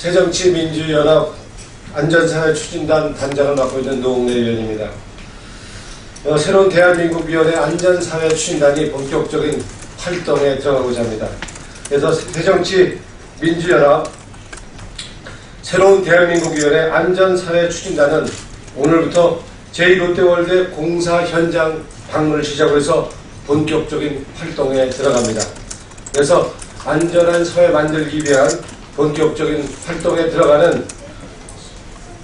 새정치민주연합 안전사회 추진단 단장을 맡고 있는 노웅래 의원입니다. 새로운 대한민국 위원회 안전사회 추진단이 본격적인 활동에 들어가고자 합니다. 그래서 새정치민주연합 새로운 대한민국 위원회 안전사회 추진단은 오늘부터 제2롯데월드 공사 현장 방문을 시작으로 해서 본격적인 활동에 들어갑니다. 그래서 안전한 사회 만들기 위한 본격적인 활동에 들어가는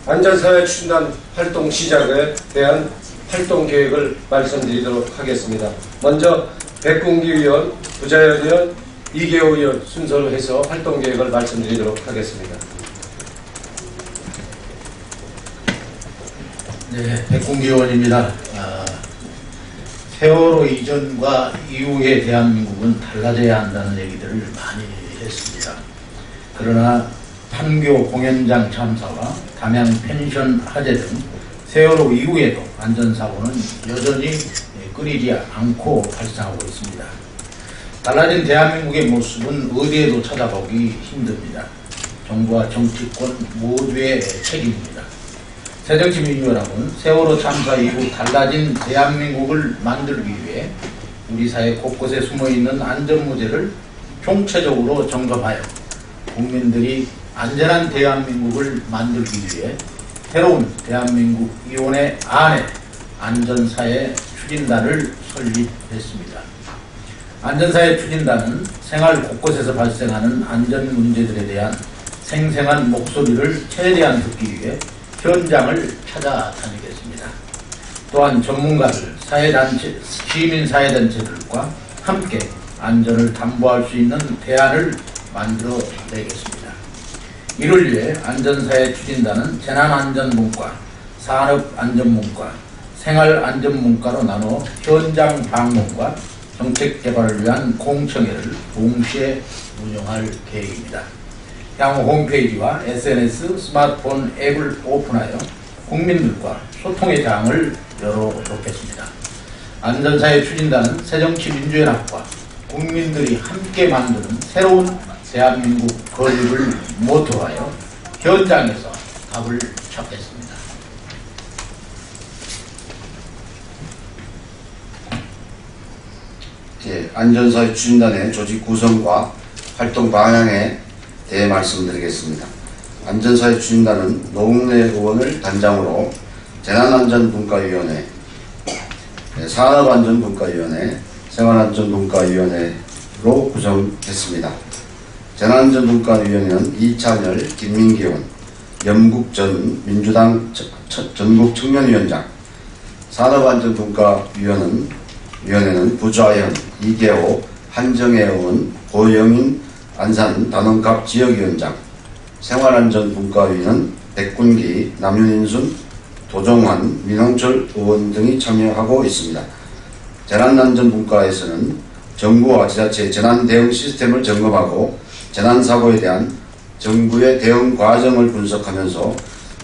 안전사회 추진단 활동 시작에 대한 활동 계획을 말씀드리도록 하겠습니다. 먼저 백군기 의원, 부자연 의원, 이계호 의원 순서로 해서 활동 계획을 말씀드리도록 하겠습니다. 네, 백군기 의원입니다. 세월호 이전과 이후의 대한민국은 달라져야 한다는 얘기들을 많이 했습니다. 그러나 판교 공연장 참사와 담양 펜션 화재 등 세월호 이후에도 안전사고는 여전히 끊이지 않고 발생하고 있습니다. 달라진 대한민국의 모습은 어디에도 찾아보기 힘듭니다. 정부와 정치권 모두의 책임입니다. 새정치민주연합은 세월호 참사 이후 달라진 대한민국을 만들기 위해 우리 사회 곳곳에 숨어있는 안전문제를 총체적으로 점검하여 국민들이 안전한 대한민국을 만들기 위해 새로운 대한민국 위원회 안에 안전사회 추진단을 설립했습니다. 안전사회 추진단은 생활 곳곳에서 발생하는 안전 문제들에 대한 생생한 목소리를 최대한 듣기 위해 현장을 찾아다니겠습니다. 또한 전문가들, 사회단체, 시민사회단체들과 함께 안전을 담보할 수 있는 대안을 만들어내겠습니다. 이를 위해 안전사회 추진단은 재난안전문과, 산업안전문과, 생활안전문과로 나눠 현장 방문과 정책 개발을 위한 공청회를 동시에 운영할 계획입니다. 향후 홈페이지와 SNS, 스마트폰 앱을 오픈하여 국민들과 소통의 장을 열어놓겠습니다. 안전사회 추진단은 새정치민주연합과 국민들이 함께 만드는 새로운 대한민국 건립을 모토하여 현장에서 답을 찾겠습니다. 안전사회 추진단의 조직 구성과 활동 방향에 대해 말씀드리겠습니다. 안전사회 추진단은 노웅래 의원을 단장으로 재난안전분과위원회, 산업안전분과위원회, 생활안전분과위원회로 구성했습니다. 재난안전분과위원회는 이찬열, 김민기 의원, 염국 전 민주당 전국청년위원장, 산업안전분과위원회는 부좌현, 이계호, 한정혜 의원, 고영인 안산 단원갑 지역위원장, 생활안전분과위는 백군기, 남윤인순, 도종환, 민홍철 의원 등이 참여하고 있습니다. 재난안전분과에서는 정부와 지자체의 재난대응 시스템을 점검하고 재난사고에 대한 정부의 대응 과정을 분석하면서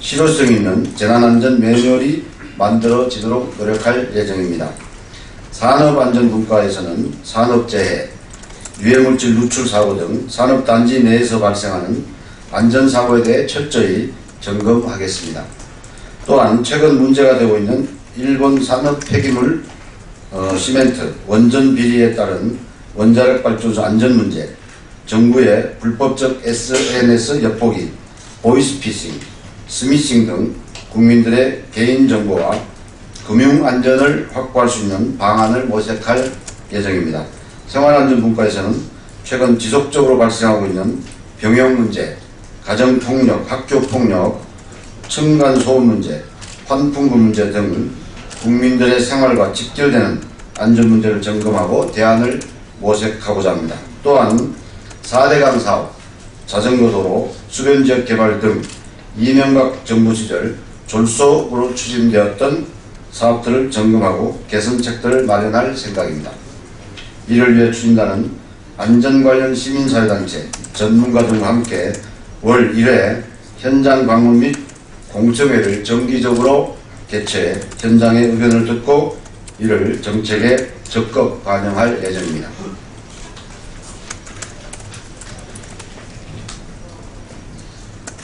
실효성 있는 재난안전 매뉴얼이 만들어지도록 노력할 예정입니다. 산업안전분과에서는 산업재해, 유해물질 누출 사고 등 산업단지 내에서 발생하는 안전사고에 대해 철저히 점검하겠습니다. 또한 최근 문제가 되고 있는 일본 산업 폐기물 시멘트 원전 비리에 따른 원자력 발전소 안전 문제, 정부의 불법적 SNS 엿보기, 보이스피싱, 스미싱 등 국민들의 개인정보와 금융안전을 확보할 수 있는 방안을 모색할 예정입니다. 생활안전분과에서는 최근 지속적으로 발생하고 있는 병역 문제, 가정폭력, 학교폭력, 층간소음 문제, 환풍구 문제 등 국민들의 생활과 직결되는 안전문제를 점검하고 대안을 모색하고자 합니다. 또한 4대강 사업, 자전거도로, 수변지역 개발 등 이명박 정부 시절 졸속으로 추진되었던 사업들을 점검하고 개선책들을 마련할 생각입니다. 이를 위해 추진단은 안전 관련 시민사회단체, 전문가 등과 함께 월 1회 현장 방문 및 공청회를 정기적으로 개최해 현장의 의견을 듣고 이를 정책에 적극 반영할 예정입니다.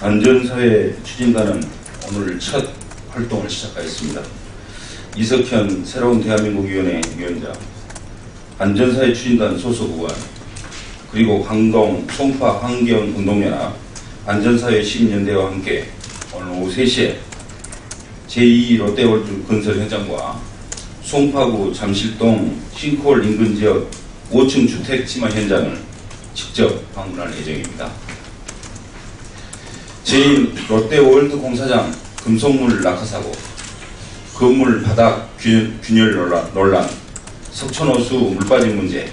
안전사회 추진단은 오늘 첫 활동을 시작하였습니다. 이석현 새로운 대한민국 위원회 위원장, 안전사회 추진단 소속 의원, 그리고 황동 송파 환경운동연합 안전사회 시민연대와 함께 오늘 오후 3시에 제2 롯데월드 건설 현장과 송파구 잠실동 싱크홀 인근 지역 5층 주택 침하 현장을 직접 방문할 예정입니다. 제2 롯데월드 공사장 금속물 낙하사고, 건물 바닥 균열 논란, 석촌호수 물빠짐 문제,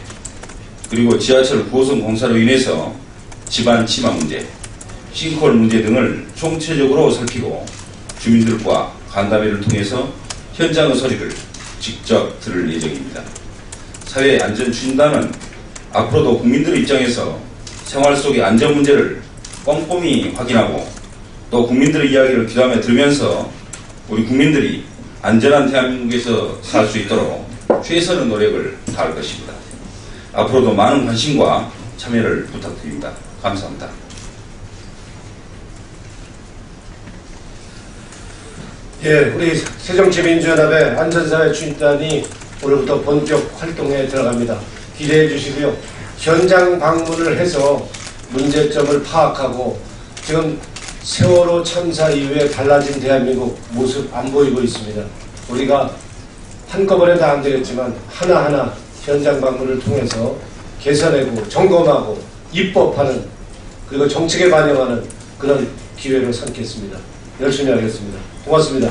그리고 지하철 9호선 공사로 인해서 집안 침하 문제, 싱크홀 문제 등을 총체적으로 살피고 주민들과 간담회를 통해서 현장의 소리를 직접 들을 예정입니다. 사회 안전 추진단은 앞으로도 국민들의 입장에서 생활 속의 안전 문제를 꼼꼼히 확인하고 또 국민들의 이야기를 귀담아 들으면서 우리 국민들이 안전한 대한민국에서 살 수 있도록 최선의 노력을 다할 것입니다. 앞으로도 많은 관심과 참여를 부탁드립니다. 감사합니다. 예, 우리 새정치민주연합의 안전사회 추진단이 오늘부터 본격 활동에 들어갑니다. 기대해 주시고요. 현장 방문을 해서 문제점을 파악하고 지금 세월호 참사 이후에 달라진 대한민국 모습 안 보이고 있습니다. 우리가 한꺼번에 다 안 되겠지만 하나하나 현장 방문을 통해서 개선하고 점검하고 입법하는 그리고 정책에 반영하는 그런 기회를 삼겠습니다. 열심히 하겠습니다. 고맙습니다.